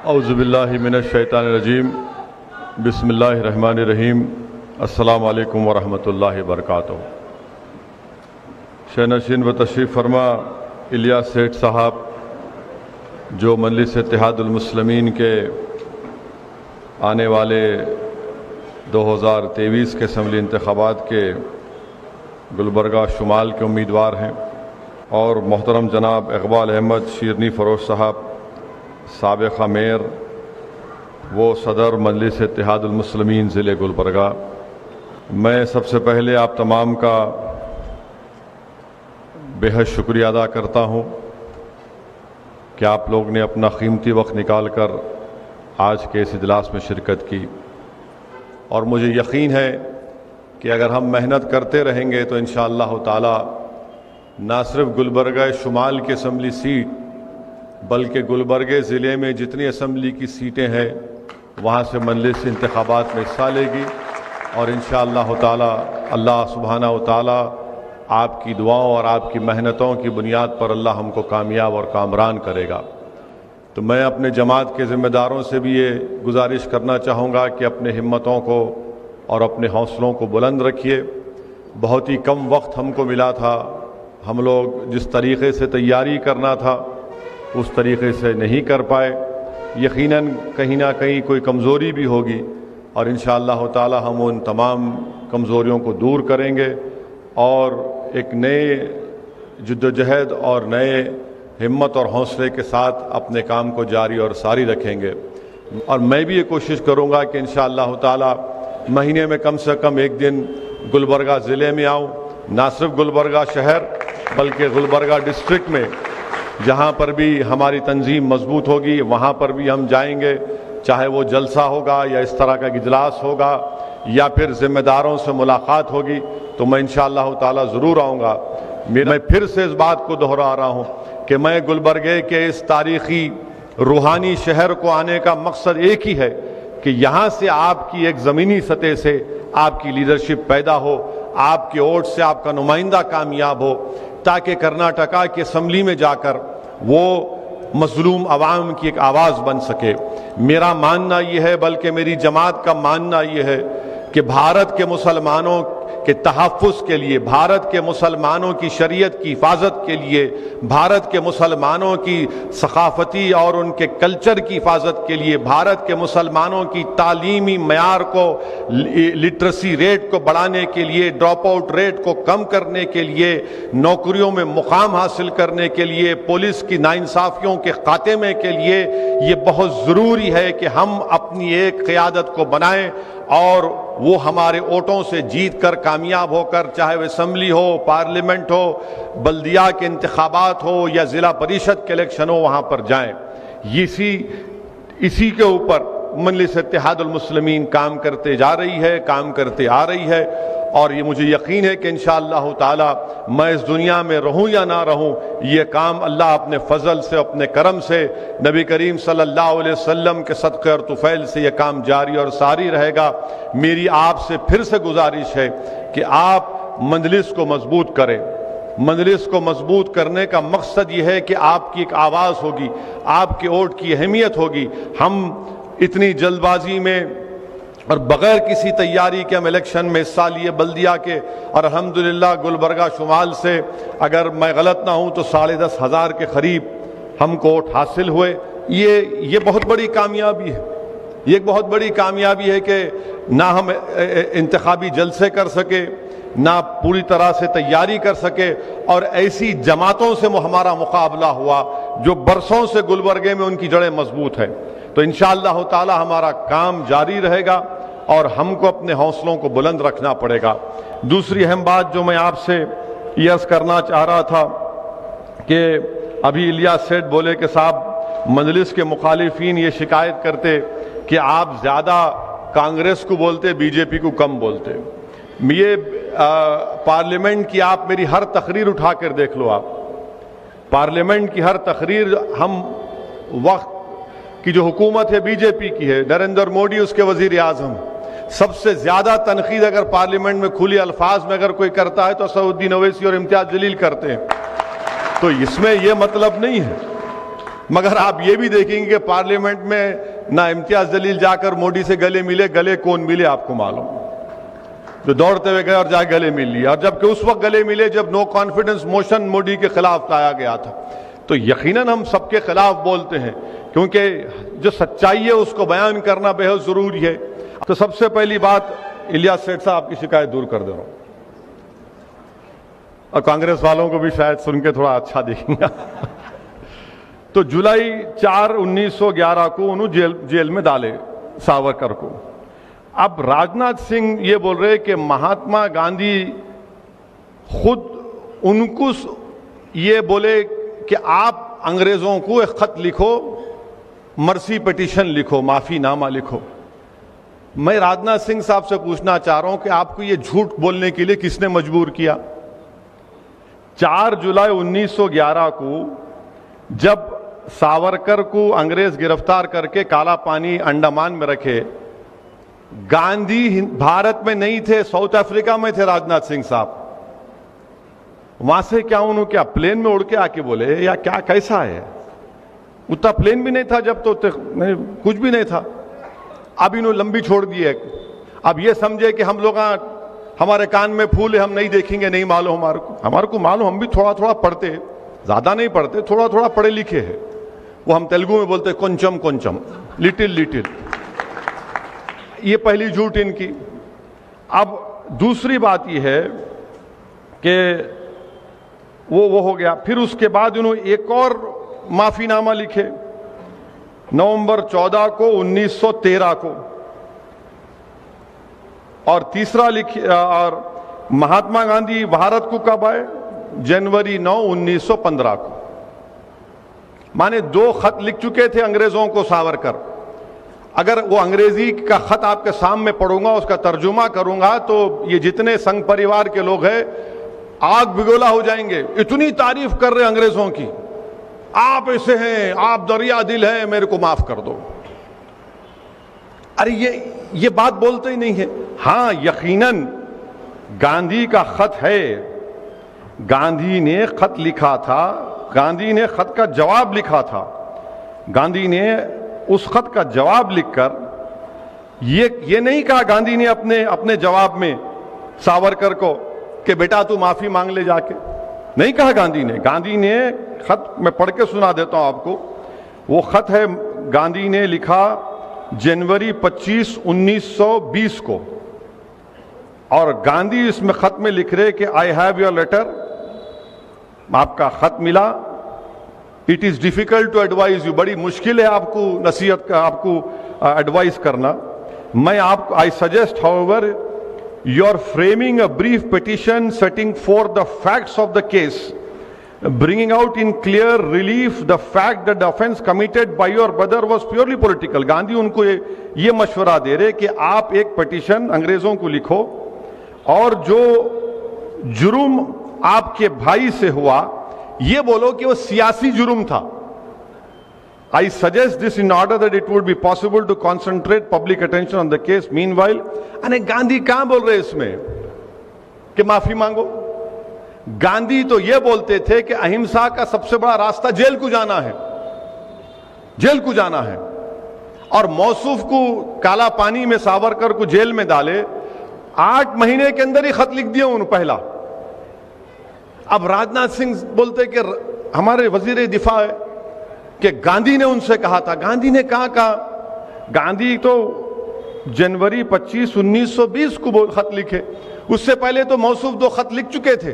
औज़ुबिल्लाहि मिनश्शैतानिर्रजीम बिस्मिल्लाहिर्रहमानिर्रहीम अस्सलामु अलैकुम वरहमतुल्लाहि वबरकातुहू। शहनशीन व तशरीफ़ फरमा इलियास सेठ साहब जो मजलिस इत्तेहादुल मुस्लिमीन के आने वाले 2023 के असम्बली इंतखाबात के गुलबर्गा शुमाल के उम्मीदवार हैं, और मोहतरम जनाब इकबाल अहमद शीरनी फ़रोज़ साहब साबिक़ा मेयर वो सदर मजलिस इत्तेहादुल मुस्लिमीन ज़िले गुलबर्गा। मैं सबसे पहले आप तमाम का बेहद शुक्रिया अदा करता हूँ कि आप लोग ने अपना कीमती वक्त निकाल कर आज के इस इजलास में शिरकत की, और मुझे यकीन है कि अगर हम मेहनत करते रहेंगे तो इंशाअल्लाह ताला ना सिर्फ गुलबर्गा शुमाल की असम्बली सीट बल्कि गुलबर्गे ज़िले में जितनी असम्बली की सीटें हैं वहाँ से मजलिस इंतखाबात में हिस्सा लेगी, और इंशाअल्लाह ताला अल्लाह सुब्हानहू व तआला आपकी दुआओं और आपकी मेहनतों की बुनियाद पर अल्लाह हमको कामयाब और कामरान करेगा। तो मैं अपने जमात के ज़िम्मेदारों से भी ये गुजारिश करना चाहूँगा कि अपने हिम्मतों को और अपने हौसलों को बुलंद रखिए। बहुत ही कम वक्त हमको मिला था, हम लोग जिस तरीक़े से तैयारी करना था उस तरीक़े से नहीं कर पाए। यकीनन कहीं ना कहीं कोई कमज़ोरी भी होगी, और इंशाअल्लाह ताला हम उन तमाम कमज़ोरियों को दूर करेंगे और एक नए जद्दोजहद और नए हिम्मत और हौसले के साथ अपने काम को जारी और सारी रखेंगे। और मैं भी ये कोशिश करूँगा कि इंशाअल्लाह ताला महीने में कम से कम एक दिन गुलबर्गा ज़िले में आऊँ, ना सिर्फ गुलबर्गा शहर बल्कि गुलबर्गा डिस्ट्रिक्ट में जहाँ पर भी हमारी तंजीम मजबूत होगी वहाँ पर भी हम जाएंगे, चाहे वो जलसा होगा या इस तरह का इजलास होगा या फिर ज़िम्मेदारों से मुलाकात होगी, तो मैं इंशाअल्लाह ताला ज़रूर आऊँगा। मैं फिर से इस बात को दोहरा रहा हूँ कि मैं गुलबर्गे के इस तारीख़ी रूहानी शहर को आने का मकसद एक ही है कि यहाँ से आपकी एक ज़मीनी सतह से आपकी लीडरशिप पैदा हो, आपके वोट से आपका नुमाइंदा कामयाब हो, ताकि कर्नाटका की असम्बली में जाकर वो मजलूम अवाम की एक आवाज़ बन सके। मेरा मानना ये है, बल्कि मेरी जमात का मानना ये है कि भारत के मुसलमानों के तहफ़्फ़ुज़ के लिए, भारत के मुसलमानों की शरीयत की हिफाजत के लिए, भारत के मुसलमानों की सकाफ़ती और उनके कल्चर की हिफाजत के लिए, भारत के मुसलमानों की तालीमी मयार को, लिटरेसी रेट को बढ़ाने के लिए, ड्रॉप आउट रेट को कम करने के लिए, नौकरियों में मुकाम हासिल करने के लिए, पुलिस की नाइंसाफ़ियों के खात्मे के लिए ये बहुत ज़रूरी है कि हम अपनी एक क़यादत को बनाएं और वो हमारे वोटों से जीत कर कामयाब होकर, चाहे वह असम्बली हो, पार्लियामेंट हो, बल्दिया के इंतखाबात हो या ज़िला परिषद के इलेक्शन हो, वहाँ पर जाएं। इसी के ऊपर मजलिस इत्तेहादुल मुस्लिमीन काम करते जा रही है, काम करते आ रही है, और ये मुझे यकीन है कि इंशाअल्लाह ताला मैं इस दुनिया में रहूं या ना रहूं, ये काम अल्लाह अपने फजल से, अपने करम से, नबी करीम सल्लल्लाहु अलैहि वसल्लम के सदक़े और तुफ़ैल से ये काम जारी और सारी रहेगा। मेरी आपसे फिर से गुजारिश है कि आप मजलिस को मजबूत करें। मजलिस को मजबूत करने का मकसद ये है कि आपकी एक आवाज़ होगी, आपके वोट की अहमियत होगी। हम इतनी जल्दबाजी में और बग़ैर किसी तैयारी के हम इलेक्शन में हिस्सा लिए बल्दिया के, और अल्हम्दुलिल्लाह गुलबर्गा शुमाल से अगर मैं गलत ना हूँ तो 10,500 के करीब हमको वोट हासिल हुए। ये बहुत बड़ी कामयाबी है। ये एक बहुत बड़ी कामयाबी है कि ना हम इंतखाबी जलसे कर सके, ना पूरी तरह से तैयारी कर सके, और ऐसी जमातों से हमारा मुकाबला हुआ जो बरसों से गुलबर्गे में उनकी जड़ें मजबूत हैं। तो इंशाअल्लाह ताला हमारा काम जारी रहेगा और हमको अपने हौसलों को बुलंद रखना पड़ेगा। दूसरी अहम बात जो मैं आपसे ये अर्ज़ करना चाह रहा था कि अभी इलियास सेठ बोले कि साहब मजलिस के मुखालिफिन ये शिकायत करते कि आप ज़्यादा कांग्रेस को बोलते, बीजेपी को कम बोलते। ये पार्लियामेंट की आप मेरी हर तकरीर उठा कर देख लो, आप पार्लियामेंट की हर तकरीर, हम वक्त की जो हुकूमत है बीजेपी की है, नरेंद्र मोदी उसके वजीर आज़म, सबसे ज़्यादा तनकीद अगर पार्लियामेंट में खुली अल्फाज में अगर कोई करता है तो असदुद्दीन ओवैसी और इम्तियाज़ जलील करते हैं। तो इसमें यह मतलब नहीं है मगर आप ये भी देखेंगे कि पार्लियामेंट में ना इम्तियाज जलील जाकर मोदी से गले मिले, गले कौन मिले आपको मालूम, जो दौड़ते हुए गए और जाके गले मिल लिया, और जबकि उस वक्त गले मिले जब नो कॉन्फिडेंस मोशन मोदी के खिलाफ लाया गया था। तो यकीनन हम सबके खिलाफ बोलते हैं, क्योंकि जो सच्चाई है उसको बयान करना बेहद जरूरी है। तो सबसे पहली बात, इलियास सेठ साहब की शिकायत दूर कर दे रहा हूं, और कांग्रेस वालों को भी शायद सुन के थोड़ा अच्छा दिखेगा। तो जुलाई 4, 1911 को उन्होंने जेल में डाले सावरकर को। अब राजनाथ सिंह ये बोल रहे कि महात्मा गांधी खुद उनको ये बोले कि आप अंग्रेजों को एक खत लिखो, मर्सी पिटीशन लिखो, माफीनामा लिखो। मैं राजनाथ सिंह साहब से पूछना चाह रहा हूं कि आपको ये झूठ बोलने के लिए किसने मजबूर किया? 4 जुलाई 1911 को जब सावरकर को अंग्रेज गिरफ्तार करके काला पानी अंडमान में रखे, गांधी भारत में नहीं थे, साउथ अफ्रीका में थे राजनाथ सिंह साहब। वहां से क्या उन्होंने क्या प्लेन में उड़ के आके बोले या क्या, कैसा है? उतना प्लेन भी नहीं था जब, तो कुछ भी नहीं था। अब इन्होंने लंबी छोड़ दी है। अब ये समझे कि हम लोग हमारे कान में फूल है, हम नहीं देखेंगे, नहीं मालूम हमारे को मालूम, हम भी थोड़ा थोड़ा पढ़ते हैं, ज्यादा नहीं पढ़ते, थोड़ा थोड़ा पढ़े लिखे हैं। वो हम तेलुगु में बोलते हैं కొంచెం కొంచెం, लिटिल लिटिल। ये पहली झूठ इनकी। अब दूसरी बात यह है कि वो हो गया। फिर उसके बाद उन्होंने एक और माफीनामा लिखे नवंबर 14 को 1913 को, और तीसरा लिखे, और महात्मा गांधी भारत को कब आए? जनवरी 9, 1915 को। माने 2 खत लिख चुके थे अंग्रेजों को सावरकर। अगर वो अंग्रेजी का खत आपके सामने पढ़ूंगा, उसका तर्जुमा करूंगा, तो ये जितने संघ परिवार के लोग हैं आग बिगोला हो जाएंगे। इतनी तारीफ कर रहे अंग्रेजों की, आप ऐसे हैं, आप दरिया दिल हैं, मेरे को माफ कर दो। अरे ये बात बोलते ही नहीं है। हां, यकीनन गांधी का खत है, गांधी ने खत लिखा था, गांधी ने खत का जवाब लिखा था। गांधी ने उस खत का जवाब लिखकर ये नहीं कहा गांधी ने अपने जवाब में सावरकर को कि बेटा तू माफी मांग ले जाके, नहीं कहा गांधी ने खत मैं पढ़ के सुना देता हूं आपको। वो खत है, गांधी ने लिखा जनवरी 25, 1920 को, और गांधी इसमें खत में लिख रहे कि आई हैव योर लेटर, आपका खत मिला। It is difficult to advise you, बड़ी मुश्किल है आपको नसीहत का, आपको एडवाइस करना। मैं आपको I suggest however you are framing a brief petition setting forth the facts of the case, bringing out in clear relief the fact that the offense committed by your brother was purely political. Gandhi उनको ये मशवरा दे रहे कि आप एक petition अंग्रेजों को लिखो, और जो जुर्म आपके भाई से हुआ ये बोलो कि वो सियासी जुर्म था। I suggest this in order that it would be possible to concentrate public attention on the case. Meanwhile, अरे गांधी कहां बोल रहे इसमें कि माफी मांगो? गांधी तो ये बोलते थे कि अहिंसा का सबसे बड़ा रास्ता जेल को जाना है, जेल को जाना है। और मौसूफ को काला पानी में सावरकर को जेल में डाले, 8 महीने के अंदर ही खत लिख दिया उन्होंने पहला। अब राजनाथ सिंह बोलते कि हमारे वजीर दिफा है कि गांधी ने उनसे कहा था। गांधी ने कहा? गांधी तो जनवरी 25, 1920 को खत लिखे, उससे पहले तो मौसूफ 2 खत लिख चुके थे।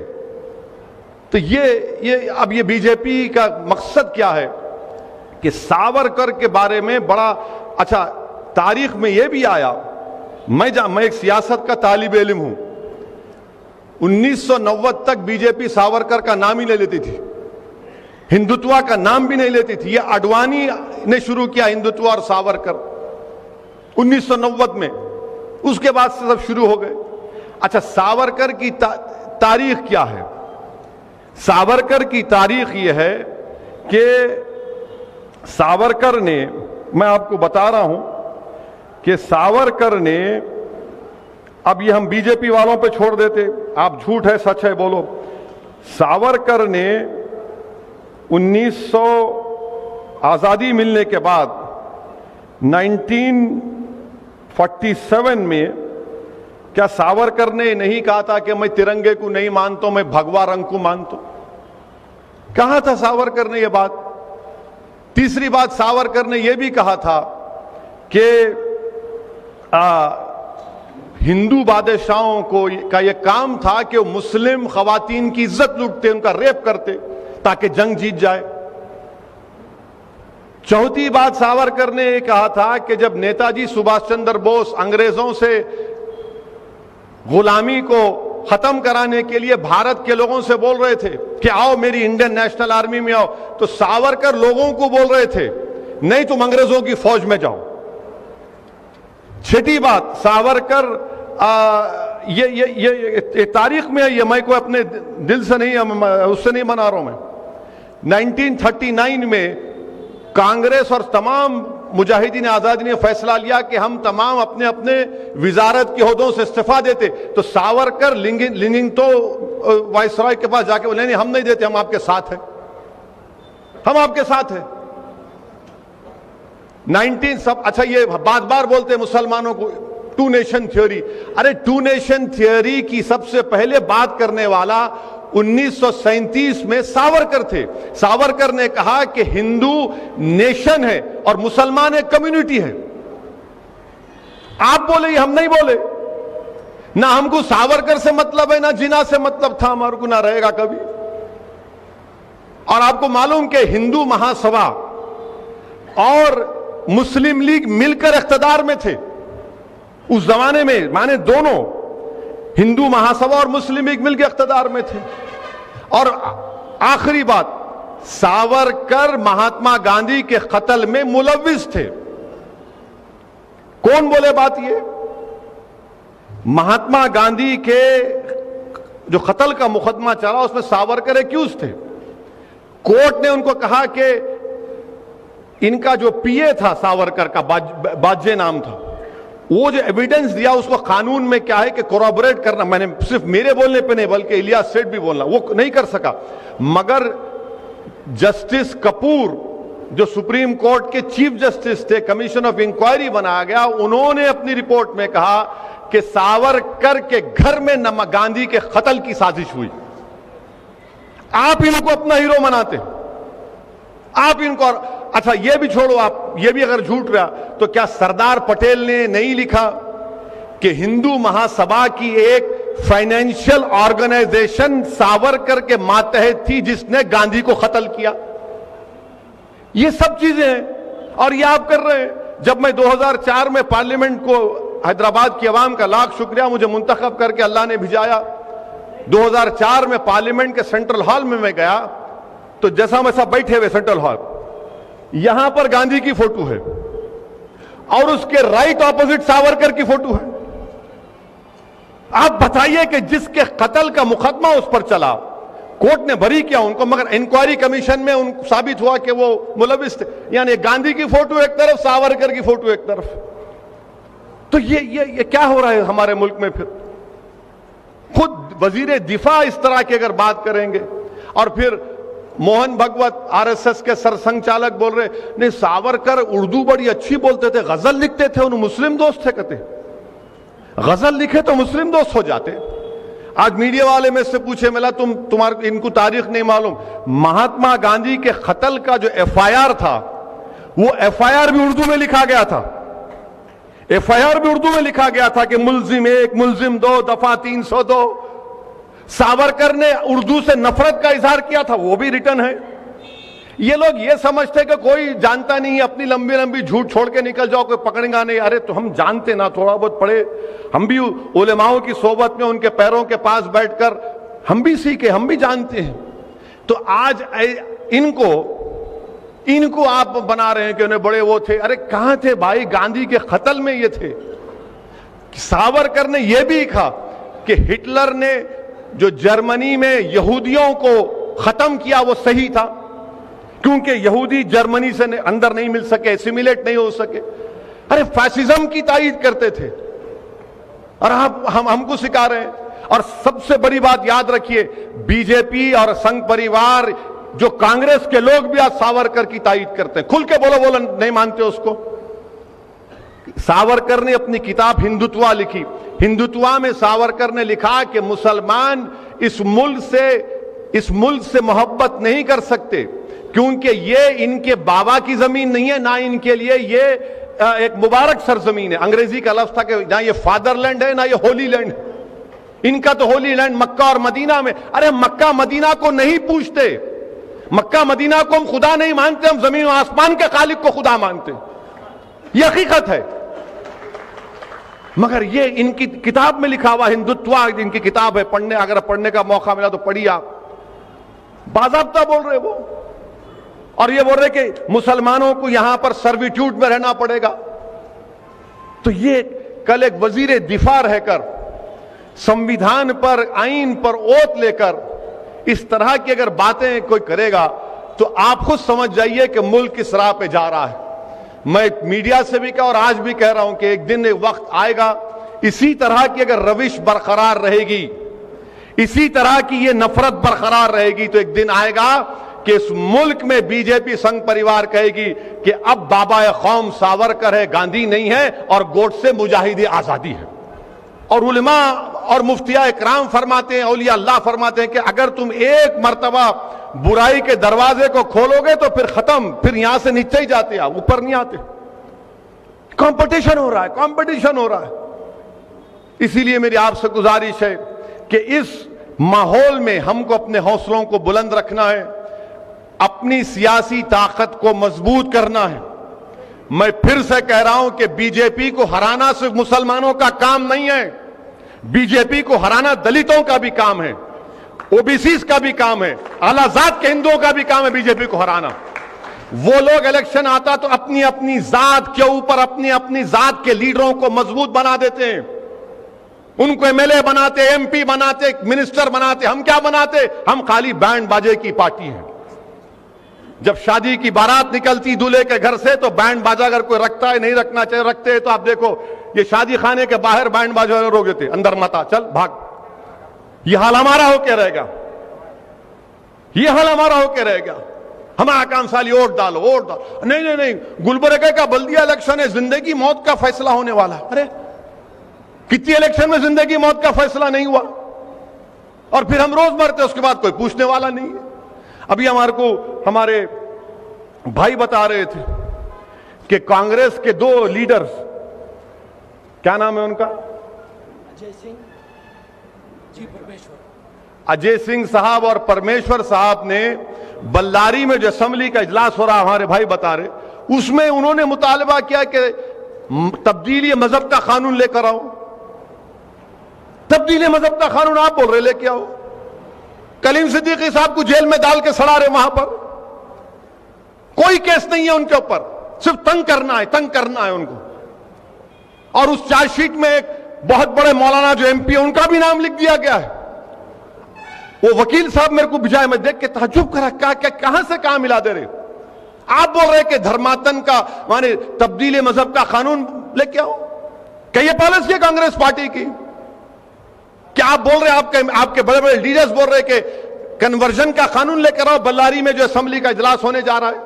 तो अब ये बीजेपी का मकसद क्या है कि सावरकर के बारे में बड़ा अच्छा, तारीख में यह भी आया, मैं एक सियासत का तालिब इल्म हूं, 1990 तक बीजेपी सावरकर का नाम ही नहीं लेती थी, हिंदुत्व का नाम भी नहीं लेती थी। ये अडवाणी ने शुरू किया हिंदुत्व और सावरकर 1990 में, उसके बाद से सब शुरू हो गए। अच्छा, सावरकर की तारीख क्या है? सावरकर की तारीख यह है कि सावरकर ने, मैं आपको बता रहा हूं कि सावरकर ने, अब ये हम बीजेपी वालों पे छोड़ देते, आप झूठ है सच है बोलो। सावरकर ने आज़ादी मिलने के बाद 1947 में क्या सावरकर ने नहीं कहा था कि मैं तिरंगे को नहीं मानता, मैं भगवा रंग को मानता? कहा था सावरकर ने यह बात। तीसरी बात, सावरकर ने यह भी कहा था कि हिंदू बादशाहों को का यह काम था कि वो मुस्लिम खवातीन की इज्जत लूटते, उनका रेप करते ताकि जंग जीत जाए। चौथी बात, सावरकर ने यह कहा था कि जब नेताजी सुभाष चंद्र बोस अंग्रेजों से गुलामी को खत्म कराने के लिए भारत के लोगों से बोल रहे थे कि आओ मेरी इंडियन नेशनल आर्मी में आओ, तो सावरकर लोगों को बोल रहे थे नहीं तुम अंग्रेजों की फौज में जाओ। छठी बात, सावरकर ये तारीख में है, ये मैं को अपने दिल से नहीं, उससे नहीं मना रहा हूं मैं। 1939 में कांग्रेस और तमाम मुजाहिदीन आजादी ने फैसला लिया कि हम तमाम अपने अपने विजारत के ओहदों से इस्तीफा देते, तो सावरकर लिंगिंगतो वायसराय के पास जाके बोले नहीं हम नहीं देते, हम आपके साथ हैं, हम आपके साथ हैं। 19 सब अच्छा, ये बार बार बोलते हैं मुसलमानों को टू नेशन थ्योरी। अरे टू नेशन थ्योरी की सबसे पहले बात करने वाला 1937 में सावरकर थे। सावरकर ने कहा कि हिंदू नेशन है और मुसलमान एक कम्युनिटी है। आप बोले, हम नहीं बोले। ना हमको सावरकर से मतलब है, ना जिना से मतलब था, हमारे को ना रहेगा कभी। और आपको मालूम कि हिंदू महासभा और मुस्लिम लीग मिलकर इख्तिदार में थे उस जमाने में, माने दोनों हिंदू महासभा और मुस्लिम लीग मिलकर इख्तिदार में थे। और आखिरी बात, सावरकर महात्मा गांधी के कत्ल में मुलव्विस थे। कौन बोले बात? ये महात्मा गांधी के जो कत्ल का मुकदमा चला उसमें सावरकर एक्यूज थे। कोर्ट ने उनको कहा कि इनका जो पीए था सावरकर का, बाजे नाम था, वो जो एविडेंस दिया उसको कानून में क्या है कि कोरॉबोरेट करना, मैंने सिर्फ मेरे बोलने पे नहीं बल्कि इलियास सेठ भी बोलना, वो नहीं कर सका। मगर जस्टिस कपूर जो सुप्रीम कोर्ट के चीफ जस्टिस थे, कमीशन ऑफ इंक्वायरी बनाया गया, उन्होंने अपनी रिपोर्ट में कहा कि सावरकर के घर में गांधी के कत्ल की साजिश हुई। आप इनको अपना हीरो मनाते, आप इनको। अच्छा ये भी छोड़ो, आप ये भी अगर झूठ रहा तो क्या सरदार पटेल ने नहीं लिखा कि हिंदू महासभा की एक फाइनेंशियल ऑर्गेनाइजेशन सावरकर के मातहत थी जिसने गांधी को कत्ल किया? ये सब चीजें हैं और ये आप कर रहे हैं। जब मैं 2004 में पार्लियामेंट को, हैदराबाद की आवाम का लाख शुक्रिया, मुझे मुंतखब करके अल्लाह ने भिजाया। 2004 में पार्लियामेंट के सेंट्रल हॉल में मैं गया तो जैसा वैसा बैठे हुए सेंट्रल हॉल, यहां पर गांधी की फोटो है और उसके राइट ऑपोजिट सावरकर की फोटो है। आप बताइए कि जिसके कत्ल का मुकदमा उस पर चला, कोर्ट ने बरी किया उनको, मगर इंक्वायरी कमीशन में उनको साबित हुआ कि वो मुलविस थे। यानी गांधी की फोटो एक तरफ, सावरकर की फोटो एक तरफ। तो ये क्या हो रहा है हमारे मुल्क में? फिर खुद वजीर दिफा इस तरह की अगर बात करेंगे, और फिर मोहन भगवत आरएसएस के सरसंघचालक बोल रहे नहीं सावरकर उर्दू बड़ी अच्छी बोलते थे, गजल लिखते थे, उन्हें मुस्लिम दोस्त थे। कहते गजल लिखे तो मुस्लिम दोस्त हो जाते। आज मीडिया वाले में से पूछे, मिला तुम्हारे इनको तारीख नहीं मालूम, महात्मा गांधी के कत्ल का जो एफआईआर था वो एफआईआर भी उर्दू में लिखा गया था। एफआईआर भी उर्दू में लिखा गया था कि मुल्जिम 1, मुल्जिम 2, दफा 302। सावरकर ने उर्दू से नफरत का इजहार किया था, वो भी रिटर्न है। ये लोग ये समझते कि कोई जानता नहीं, अपनी लंबी लंबी झूठ छोड़ के निकल जाओ, कोई पकड़ेगा नहीं। अरे तो हम जानते ना, थोड़ा बहुत पढ़े, हम भी उलेमाओं की सोबत में उनके पैरों के पास बैठकर हम भी सीखे, हम भी जानते हैं। तो आज इनको आप बना रहे हैं कि उन्हें बड़े वो थे। अरे कहां थे भाई? गांधी के कत्ल में ये थे। सावरकर ने यह भी लिखा कि हिटलर ने जो जर्मनी में यहूदियों को खत्म किया वो सही था, क्योंकि यहूदी जर्मनी से अंदर नहीं मिल सके, एसिमिलेट नहीं हो सके। अरे फैसिज्म की तायीद करते थे और हमको सिखा रहे हैं। और सबसे बड़ी बात याद रखिए, बीजेपी और संघ परिवार जो कांग्रेस के लोग भी आज सावरकर की तारीफ करते हैं। खुल के बोलो, बोलो नहीं मानते उसको। सावरकर ने अपनी किताब हिंदुत्वा लिखी। हिंदुत्वा में सावरकर ने लिखा कि मुसलमान इस मुल्क से मोहब्बत नहीं कर सकते क्योंकि ये इनके बाबा की जमीन नहीं है, ना इनके लिए ये एक मुबारक सरजमीन है। अंग्रेजी का लफ्ज था कि ना ये फादरलैंड है ना ये होली लैंड। इनका तो होली लैंड मक्का और मदीना में। अरे मक्का मदीना को नहीं पूछते, मक्का मदीना को हम खुदा नहीं मानते, हम जमीन और आसमान के खालिक को खुदा मानते। यह हकीकत है। मगर ये इनकी किताब में लिखा हुआ हिंदुत्वा, इनकी किताब है, पढ़ने अगर पढ़ने का मौका मिला तो पढ़िए आप। बाज़ाब्ता बोल रहे वो, और ये बोल रहे कि मुसलमानों को यहां पर सर्विट्यूड में रहना पड़ेगा। तो ये कल एक वजीर दिफा रहकर संविधान पर, आईन पर ओत लेकर इस तरह की अगर बातें कोई करेगा तो आप खुद समझ जाइए कि मुल्क किस राह पे जा रहा है। मैं मीडिया से भी कहा और आज भी कह रहा हूं कि एक दिन एक वक्त आएगा, इसी तरह की अगर रविश बरकरार रहेगी, इसी तरह की ये नफरत बरकरार रहेगी, तो एक दिन आएगा कि इस मुल्क में बीजेपी संघ परिवार कहेगी कि अब बाबा कौम सावरकर है, गांधी नहीं है, और गोडसे मुजाहिदी आजादी है। और उलमा और मुफ्तिया इकराम फरमाते हैं, औलिया अल्लाह फरमाते हैं कि अगर तुम एक मर्तबा बुराई के दरवाजे को खोलोगे तो फिर खत्म, फिर यहां से नीचे ही जाते, आप ऊपर नहीं आते। कंपटीशन हो रहा है, कंपटीशन हो रहा है। इसीलिए मेरी आपसे गुजारिश है कि इस माहौल में हमको अपने हौसलों को बुलंद रखना है, अपनी सियासी ताकत को मजबूत करना है। मैं फिर से कह रहा हूं कि बीजेपी को हराना सिर्फ मुसलमानों का काम नहीं है, बीजेपी को हराना दलितों का भी काम है, ओबीसी का भी काम है, आलाजात के हिंदुओं का भी काम है बीजेपी को हराना। वो लोग इलेक्शन आता तो अपनी अपनी जात के ऊपर अपनी अपनी जात के लीडरों को मजबूत बना देते हैं, उनको एमएलए बनाते, एमपी बनाते, मिनिस्टर बनाते। हम क्या बनाते? हम खाली बैंड बाजे की पार्टी हैं। जब शादी की बारात निकलती दूल्हे के घर से तो बैंड बाजा अगर कोई रखता है, नहीं रखना चाहिए, रखते हैं तो आप देखो ये शादी खाने के बाहर बैंड बाजा रोक देते, अंदर मत आ, चल भाग। ये हाल हमारा होके रहेगा, ये हाल हमारा होके रहेगा। हमारा काम साली वोट डालो, वोट डालो। नहीं नहीं नहीं, गुलबर्गा का बल्दिया इलेक्शन है, जिंदगी मौत का फैसला होने वाला। अरे कितनी इलेक्शन में जिंदगी मौत का फैसला नहीं हुआ और फिर हम रोज मरते, उसके बाद कोई पूछने वाला नहीं है। अभी हमारे भाई बता रहे थे कि कांग्रेस के दो लीडर्स, क्या नाम है उनका? अजय सिंह साहब और परमेश्वर साहब ने बल्लारी में जो असेंबली का इजलास हो रहा, हमारे भाई बता रहे, उसमें उन्होंने मुतालबा किया कि तब्दीली मजहब का कानून लेकर आओ। तब्दीली मजहब का कानून आप बोल रहे लेके आओ। कलीम सिद्दीकी साहब को जेल में डाल के सड़ा रहे, वहां पर कोई केस नहीं है उनके ऊपर, सिर्फ तंग करना है, तंग करना है उनको। और उस चार्जशीट में एक बहुत बड़े मौलाना जो एमपी है उनका भी नाम लिख दिया गया है। वो वकील साहब मेरे को भिजाए, मैं देख के ताज्जुब करा, कहां से कहां मिला दे रहे। आप बोल रहे कि धर्मातन का माने तब्दीली मजहब का कानून लेके आओ। क्या ये पॉलिसी है कांग्रेस पार्टी की? क्या आप बोल रहे हैं, आपके बड़े बड़े लीडर्स बोल रहे कि कन्वर्जन का कानून लेकर आओ? बल्लारी में जो असेंबली का इजलास होने जा रहा है,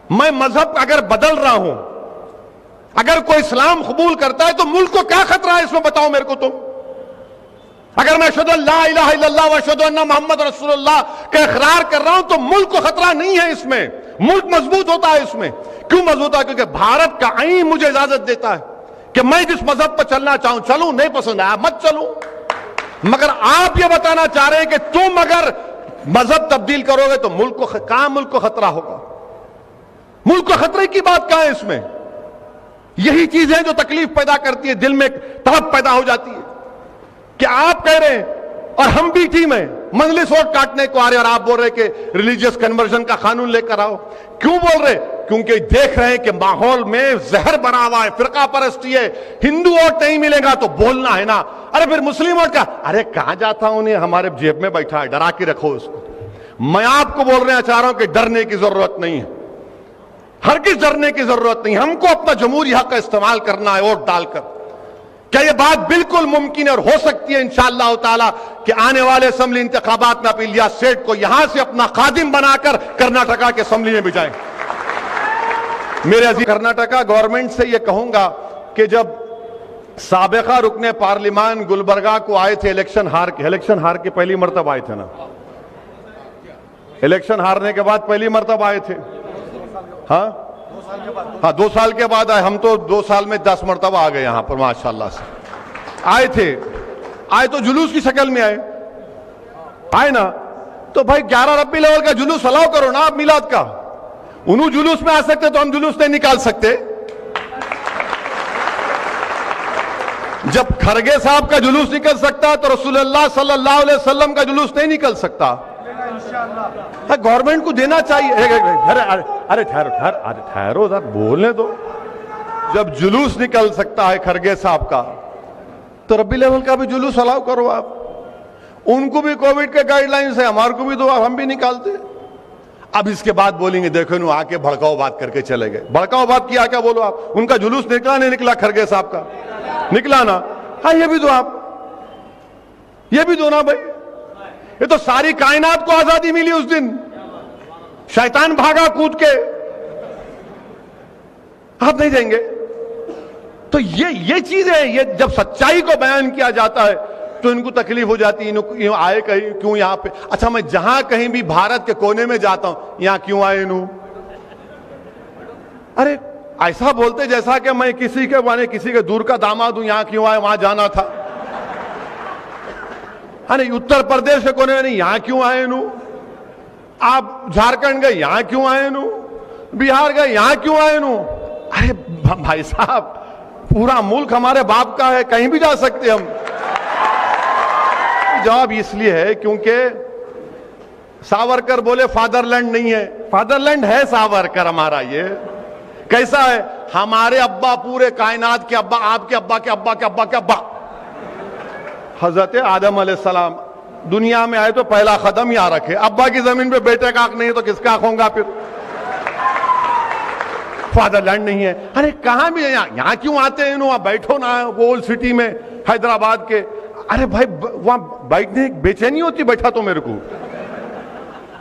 मैं मजहब अगर बदल रहा हूं, अगर कोई इस्लाम कबूल करता है तो मुल्क को क्या खतरा है इसमें बताओ मेरे को तुम। अगर मैं अशहदु अल्ला इलाहा इल्लल्लाह व अशहदु अन्ना मुहम्मद रसूलुल्लाह का इकरार कर रहा हूं तो मुल्क को खतरा नहीं है इसमें, मुल्क मजबूत होता है इसमें। क्यों मजबूत है? क्योंकि भारत का आईन मुझे इजाजत देता है कि मैं जिस मजहब पर चलना चाहूं चलूं, नहीं पसंद आया मत चलूं। मगर आप यह बताना चाह रहे हैं कि तुम अगर मजहब तब्दील करोगे तो मुल्क को खतरा होगा। मुल्क को खतरे की बात कहां है इसमें? यही चीजें जो तकलीफ पैदा करती है, दिल में तड़प पैदा हो जाती है कि आप कह रहे हैं और हम भी टीम है, मजलिस वोट काटने को आ रहे और आप बोल रहे कि रिलीजियस कन्वर्जन का कानून लेकर आओ। क्यों बोल रहे? क्योंकि देख रहे हैं कि माहौल में जहर बना हुआ है, फिरका परस्ती है, हिंदू वोट नहीं मिलेगा तो बोलना है ना। अरे फिर मुस्लिम वोट का, अरे कहां जाता हूं, उन्हें हमारे जेब में बैठा है, डरा के रखो उसको। मैं आपको बोल रहे चाह रहा हूं कि डरने की जरूरत नहीं है, हरगिज़ डरने की जरूरत नहीं। हमको अपना जमहूरी हक का इस्तेमाल करना है वोट डालकर क्या यह बात बिल्कुल मुमकिन है और हो सकती है इंशाअल्लाह ताला कि आने वाले असेंबली इंतखाबात में आप इलियास सेठ को यहां से अपना खादिम बनाकर कर्नाटका के असेंबली में भिजाएं। मेरे अजीज, कर्नाटका गवर्नमेंट से यह कहूंगा कि जब साबिका रुकने पार्लिमान गुलबर्गा को आए थे इलेक्शन हार के पहली मरतब आए थे ना, इलेक्शन हारने के बाद पहली मरतब आए थे। हाँ 2 साल के बाद आए। हम तो 2 साल में 10 मरतबा आ गए यहां पर माशाल्लाह से। आए थे, आए तो जुलूस की शक्ल में आए ना, तो भाई 11 रब्बी लेवल का जुलूस अलाउ करो ना आप मिलाद का। उन्होंने जुलूस में आ सकते तो हम जुलूस नहीं निकाल सकते। जब खरगे साहब का जुलूस निकल सकता तो रसूलुल्लाह सल्लल्लाहु अलैहि वसल्लम का जुलूस नहीं निकल सकता। गवर्नमेंट को देना चाहिए। अरे ठहरो सर, बोलने दो। जब जुलूस निकल सकता है खरगे साहब का तो रब्बी लेवल का भी जुलूस अलाउ करो आप। उनको भी कोविड के गाइडलाइंस है, हमारे को भी दो, हम भी निकालते। अब इसके बाद बोलेंगे देखो नु आके भड़काओ बात करके चले गए। भड़काओ बात किया क्या बोलो आप? उनका जुलूस निकला नहीं निकला? खरगे साहब का निकला ना। हाँ ये भी दो आप, ये भी दो ना भाई। ये तो सारी कायनात को आजादी मिली उस दिन, शैतान भागा कूद के, आप नहीं देंगे? तो ये चीज है। ये जब सच्चाई को बयान किया जाता है तो इनको तकलीफ हो जाती है। आए कहीं क्यों यहां पे? अच्छा मैं जहां कहीं भी भारत के कोने में जाता हूं, यहां क्यों आए इनू? अरे ऐसा बोलते जैसा कि मैं किसी के दूर का दामाद हूं, यहां क्यों आए? वहां जाना था। हाँ नहीं, उत्तर प्रदेश के कोने में नहीं, यहां क्यों आए इनू? आप झारखंड गए, यहां क्यों आए इनू? बिहार गए, यहां क्यों आए इनू? अरे भाई साहब, पूरा मुल्क हमारे बाप का है, कहीं भी जा सकते हम। जवाब इसलिए है क्योंकि सावरकर बोले फादरलैंड नहीं है। फादरलैंड है सावरकर हमारा। ये कैसा है? हमारे अब्बा पूरे कायनात के अब्बा, आपके अब्बा के अब्बा के अब्बा के अब्बा हजरत आदम अलैहिस्सलाम दुनिया में आए तो पहला कदम यहां रखे। अब्बा की जमीन पे बेटे का हक नहीं है तो किसका हक होगा फिर? फादरलैंड नहीं है। अरे कहां भी है, यहां क्यों आते हैं? आप बैठो ना ओल्ड सिटी में हैदराबाद के। अरे भाई वहां बैठने बेचैनी होती, बैठा तो मेरे को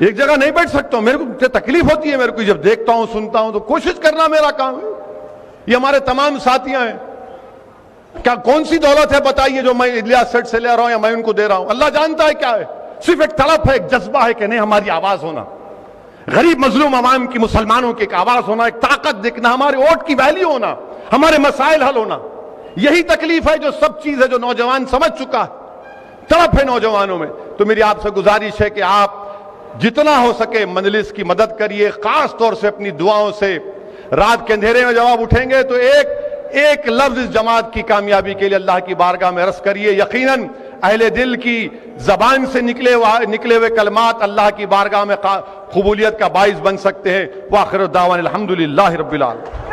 एक जगह नहीं बैठ सकता हूं, मेरे को तकलीफ होती है। मेरे को जब देखता हूं सुनता हूं तो कोशिश करना मेरा काम है। ये हमारे तमाम साथियां हैं। क्या कौन सी दौलत है बताइए जो मैं इलियास सेठ से ले रहा हूं या मैं उनको दे रहा हूं? अल्लाह जानता है क्या है। सिर्फ एक तड़प है, एक जज्बा है कि नहीं हमारी आवाज होना, गरीब मजलूम अवाम की, मुसलमानों की एक आवाज होना, एक ताकत दिखना, हमारे वोट की वैल्यू होना, हमारे मसाइल हल होना। यही तकलीफ है, जो सब चीज है जो नौजवान समझ चुका है। तड़प है नौजवानों में। तो मेरी आपसे गुजारिश है कि आप जितना हो सके मजलिस की मदद करिए, खास तौर से अपनी दुआओं से। रात के अंधेरे में जब आप उठेंगे तो एक लफ्ज इस जमात की कामयाबी के लिए अल्लाह की बारगाह में अर्ज करिए। यकीनन अहले दिल की जबान से निकले हुए कलमात अल्लाह की बारगाह में कबूलियत का बाइस बन सकते हैं। वाखिर दावान अल्हम्दुलिल्लाहि रब्बिल आलमीन।